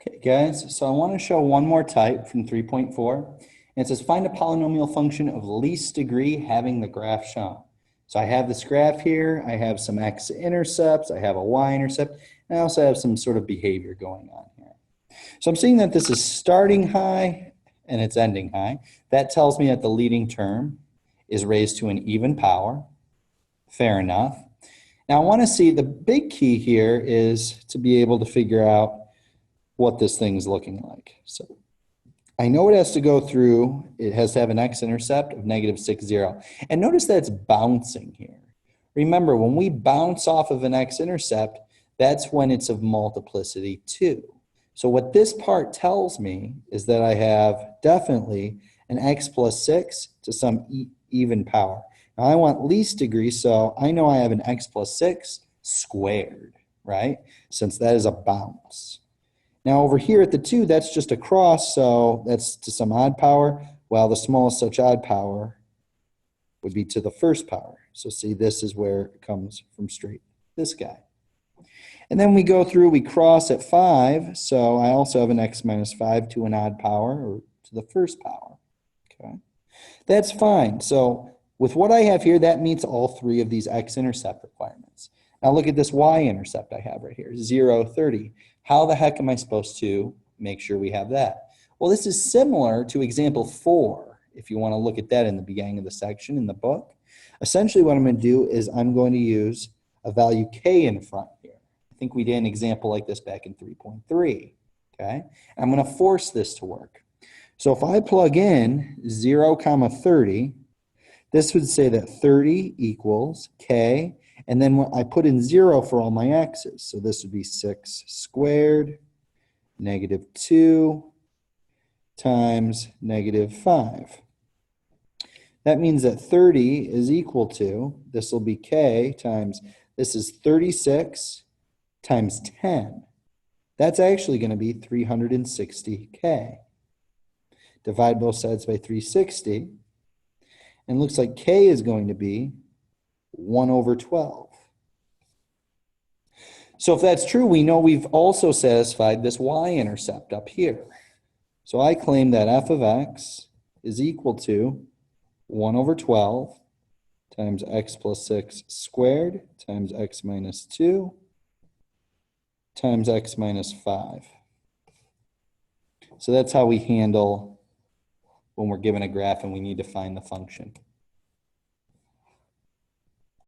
Okay, guys, so I want to show one more type from 3.4. And it says find a polynomial function of least degree having the graph shown. So I have this graph here, I have some x-intercepts, I have a y-intercept, and I also have some sort of behavior going on here. So I'm seeing that this is starting high and it's ending high. That tells me that the leading term is raised to an even power. Fair enough. Now I want to see, the big key here is to be able to figure out what this thing's looking like. So I know it has to go through, it has to have an x-intercept of -6, 0. And notice that it's bouncing here. Remember, when we bounce off of an x-intercept, that's when it's of multiplicity 2. So what this part tells me is that I have definitely an x plus 6 to some even power. Now I want least degree, so I know I have an x plus 6 squared, right? Since that is a bounce. Now over here at the 2, that's just a cross, so that's to some odd power, while the smallest such odd power would be to the first power. So see, this is where it comes from straight, this guy. And then we go through, we cross at 5, so I also have an x minus 5 to an odd power, or to the first power, okay? That's fine. So with what I have here, that meets all 3 of these x-intercept requirements. Now look at this y-intercept I have right here, 0, 30. How the heck am I supposed to make sure we have that? Well, this is similar to example 4, if you want to look at that in the beginning of the section in the book. Essentially what I'm going to do is I'm going to use a value k in front here. I think we did an example like this back in 3.3, okay? I'm going to force this to work. So if I plug in 0, 30, this would say that 30 equals k, and then when I put in 0 for all my x's. So this would be 6 squared, -2 times -5. That means that 30 is equal to, this will be k times, this is 36 times 10. That's actually going to be 360k. Divide both sides by 360. And looks like k is going to be 1 over 12. So if that's true, we know we've also satisfied this y-intercept up here. So I claim that f of x is equal to 1 over 12 times x plus 6 squared times x minus 2 times x minus 5. So that's how we handle when we're given a graph and we need to find the function.